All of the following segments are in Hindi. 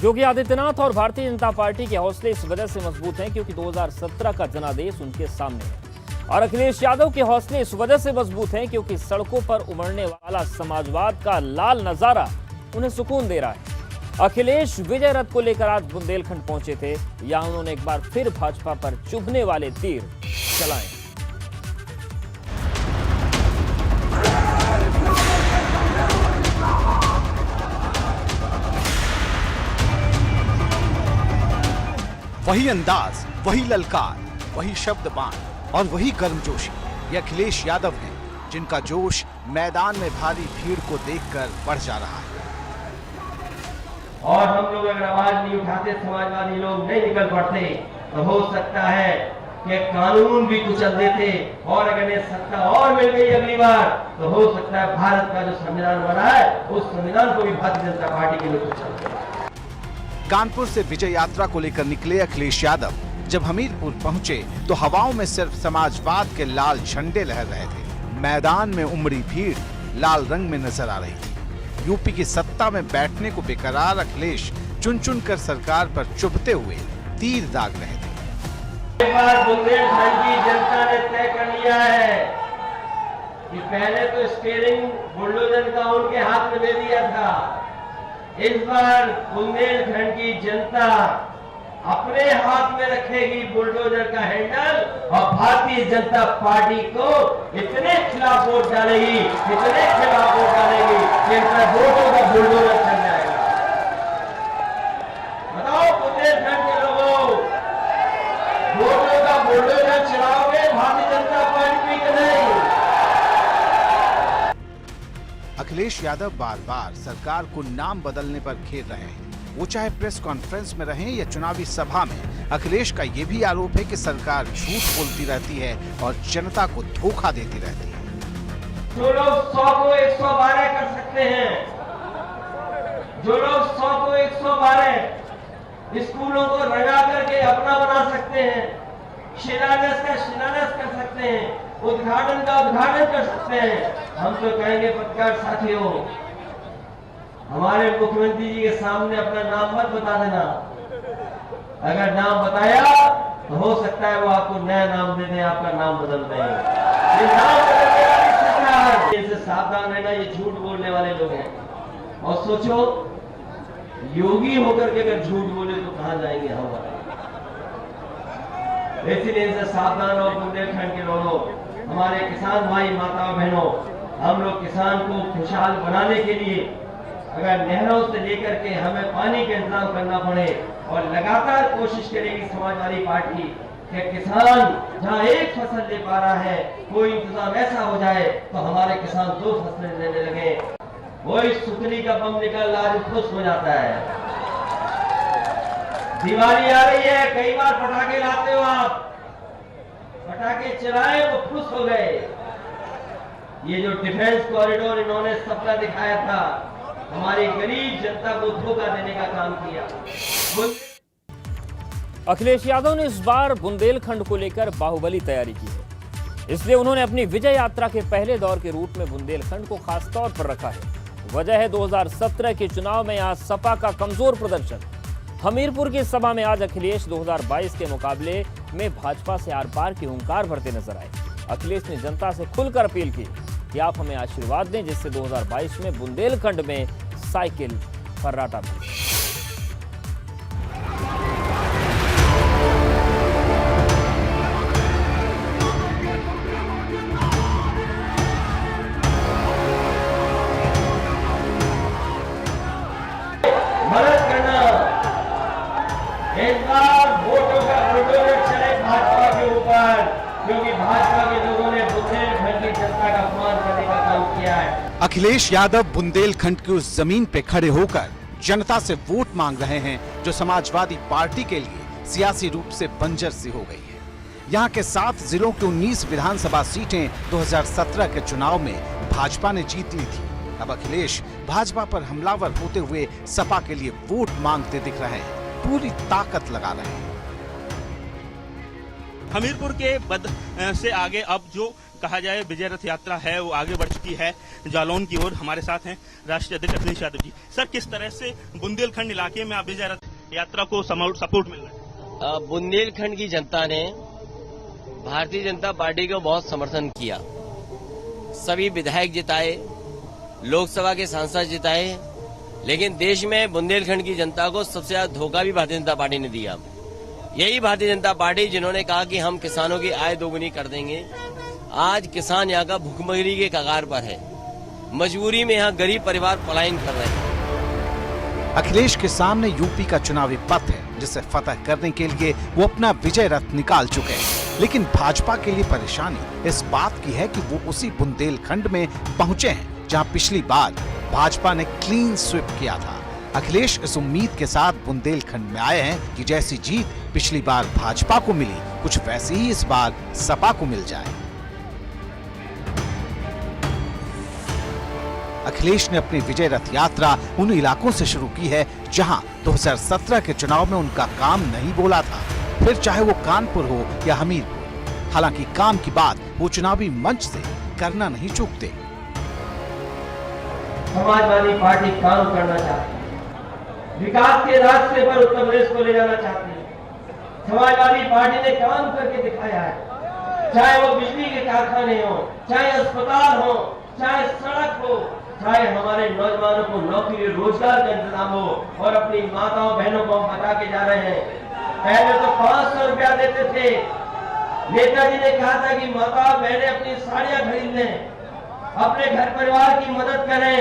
योगी आदित्यनाथ और भारतीय जनता पार्टी के हौसले इस वजह से मजबूत हैं क्योंकि 2017 का जनादेश उनके सामने है और अखिलेश यादव के हौसले इस वजह से मजबूत हैं क्योंकि सड़कों पर उमड़ने वाला समाजवाद का लाल नजारा उन्हें सुकून दे रहा है। अखिलेश विजय रथ को लेकर आज बुंदेलखंड पहुंचे थे। यहां उन्होंने एक बार फिर भाजपा पर चुभने वाले तीर चलाए। वही अंदाज, वही ललकार, वही शब्द बाण और वही गर्मजोशी ये अखिलेश यादव हैं, जिनका जोश मैदान में भारी भीड़ को देखकर बढ़ जा रहा है। और हम लोग अगर आवाज नहीं उठाते, समाजवादी लोग नहीं निकल पड़ते, तो हो सकता है कि कानून भी कुचल देते और अगर ये सत्ता और मिल गई अगली बार, तो हो सकता है भारत का जो संविधान बना है उस संविधान को भी भारतीय जनता पार्टी के लोग कुचल देते। कानपुर से विजय यात्रा को लेकर निकले अखिलेश यादव जब हमीरपुर पहुंचे तो हवाओं में सिर्फ समाजवाद के लाल झंडे लहर रहे थे। मैदान में उमड़ी भीड़ लाल रंग में नजर आ रही थी। यूपी की सत्ता में बैठने को बेकरार अखिलेश चुन चुन कर सरकार पर चुभते हुए तीर दाग रहे थे। एक बार बुंदेलखंड की जनता ने तय कर लिया है कि पहले तो स्टीयरिंग बुलडोजर का उनके हाथ में दे दिया था। इस बार बुंदेलखंड की जनता अपने हाथ में रखेगी बुलडोजर का हैंडल और भारतीय जनता पार्टी को इतने खिलाफ वोट डालेगी, इतने खिलाफ वोट डालेगी कि इनका वोटों का बुलडोजर चल जाएगा। बताओ बुंदेलखंड के लोगों, वोटों का बुलडोजर चलाओगे भारतीय जनता पार्टी की नहीं? अखिलेश यादव बार बार सरकार को नाम बदलने पर घेर रहे हैं। वो चाहे प्रेस कॉन्फ्रेंस में रहें या चुनावी सभा में, अखिलेश का ये भी आरोप है कि सरकार झूठ बोलती रहती है और जनता को धोखा देती रहती है। जो लोग 100 को 112 कर सकते हैं, जो लोग 100 को 112 स्कूलों को रंगा करके अपना बना सकते हैं, शिलान्यास का शिलान्यास कर सकते हैं, उद्घाटन का उद्घाटन कर सकते हैं, हम तो कहेंगे पत्रकार साथियों, हमारे मुख्यमंत्री जी के सामने अपना नाम मत बता देना। अगर नाम बताया तो हो सकता है वो आपको नया नाम दे दें, आपका नाम बदल दें। ये नाम बदलने वाली सरकार, इनसे सावधान रहना, ये झूठ बोलने वाले लोग हैं। और सोचो, योगी होकर के अगर झूठ बोले तो कहां जाएंगे हम? इसलिए इनसे सावधान हो बुंदेलखंड के लोगों, हमारे किसान भाई माताओं बहनों। हम लोग किसान को खुशहाल बनाने के लिए अगर नहरों से लेकर के हमें पानी का इंतजाम करना पड़े और लगातार कोशिश करेगी समाजवादी पार्टी कि किसान जहां एक फसल ले पा रहा है, कोई इंतजाम ऐसा हो जाए तो हमारे किसान 2 फसलें लेने लगे। वही सुतली का बम निकल आज खुश हो जाता है। दिवाली आ रही है, कई बार पटाखे लाते हो आप, पटाखे चलाए वो खुश हो गए। ये जो डिफेंस कॉरिडोर इन्होंने सपना दिखाया था, हमारी गरीब जनता को धोखा देने का काम किया। अखिलेश यादव ने इस बार बुंदेलखंड को लेकर बाहुबली तैयारी की है, इसलिए उन्होंने अपनी विजय यात्रा के पहले दौर के रूट में बुंदेलखंड को खास तौर पर रखा है। वजह है 2017 के चुनाव में आज सपा का कमजोर प्रदर्शन। हमीरपुर की सभा में आज अखिलेश 2022 के मुकाबले में भाजपा से आर पार की हुंकार भरते नजर आए। अखिलेश ने जनता से खुलकर अपील की कि आप हमें आशीर्वाद दें जिससे 2022 में बुंदेलखंड में साइकिल फर्राटा मिले। मदद करना, एक बार वोटों का बुलडोजर चले भाजपा के ऊपर, क्योंकि भाजपा के लोगों ने बुंदेलखंड की जनता का अपमान करने का काम किया है। अखिलेश यादव बुंदेलखंड की उस जमीन पे खड़े होकर जनता से वोट मांग रहे हैं जो समाजवादी पार्टी के लिए सियासी रूप से बंजर सी हो गई है। यहाँ के 7 जिलों की 19 विधानसभा सीटें 2017 के चुनाव में भाजपा ने जीत ली थी। अब अखिलेश भाजपा पर हमलावर होते हुए सपा के लिए वोट मांगते दिख रहे हैं, पूरी ताकत लगा रहे हैं। हमीरपुर के बद से आगे अब जो कहा जाए विजय रथ यात्रा है वो आगे बढ़ चुकी है जालौन की ओर। हमारे साथ हैं राष्ट्रीय अध्यक्ष अखिलेश यादव जी। सर, किस तरह से बुंदेलखंड इलाके में आप विजय रथ यात्रा को सपोर्ट मिल रहा है? बुंदेलखंड की जनता ने भारतीय जनता पार्टी को बहुत समर्थन किया। सभी विधायक जिताए, लोकसभा के सांसद जिताए, लेकिन देश में बुंदेलखंड की जनता को सबसे ज्यादा धोखा भी भारतीय जनता पार्टी ने दिया। यही भारतीय जनता पार्टी जिन्होंने कहा कि हम किसानों की आय दोगुनी कर देंगे, आज किसान यहाँ का भूखमरी के कगार पर है। मजबूरी में यहाँ गरीब परिवार पलायन कर रहे हैं। अखिलेश के सामने यूपी का चुनावी पथ है जिसे फतह करने के लिए वो अपना विजय रथ निकाल चुके हैं। लेकिन भाजपा के लिए परेशानी इस बात की है कि वो उसी बुंदेलखंड में पहुंचे हैं जहां पिछली बार भाजपा ने क्लीन स्वीप किया था। अखिलेश इस उम्मीद के साथ बुंदेलखंड में आए हैं कि जैसी जीत पिछली बार भाजपा को मिली, कुछ वैसी ही इस बार सपा को मिल जाए। अखिलेश ने अपनी विजय रथ यात्रा उन इलाकों से शुरू की है जहां 2017 के चुनाव में उनका काम नहीं बोला था, फिर चाहे वो कानपुर हो या हमीरपुर। हालांकि काम की बात वो चुनावी मंच से करना नहीं चूकते। समाजवादी पार्टी काम करना चाहती है, विकास के रास्ते पर उत्तर प्रदेश को ले जाना चाहती है। समाजवादी पार्टी ने काम करके दिखाया है, चाहे वो बिजली के कारखाने हो, चाहे अस्पताल हो, चाहे सड़क हो, चाहे हमारे नौजवानों को नौकरी रोजगार का इंतजाम हो। और अपनी माताओं बहनों को हम बता के जा रहे हैं। पहले तो 500 रुपया देते थे, नेताजी ने कहा था कि माता बहनें अपनी साड़ियां खरीद लें, अपने घर परिवार की मदद करें।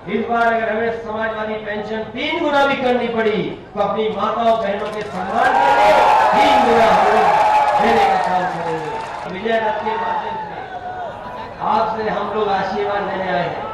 इस बार अगर हमें समाजवादी पेंशन 3 गुना भी करनी पड़ी तो अपनी माताओं बहनों के सम्मान के लिए 3 गुना हम लोग देने का काम करेंगे। विजय रथ के माध्यम से आपसे हम लोग आशीर्वाद लेने आए हैं।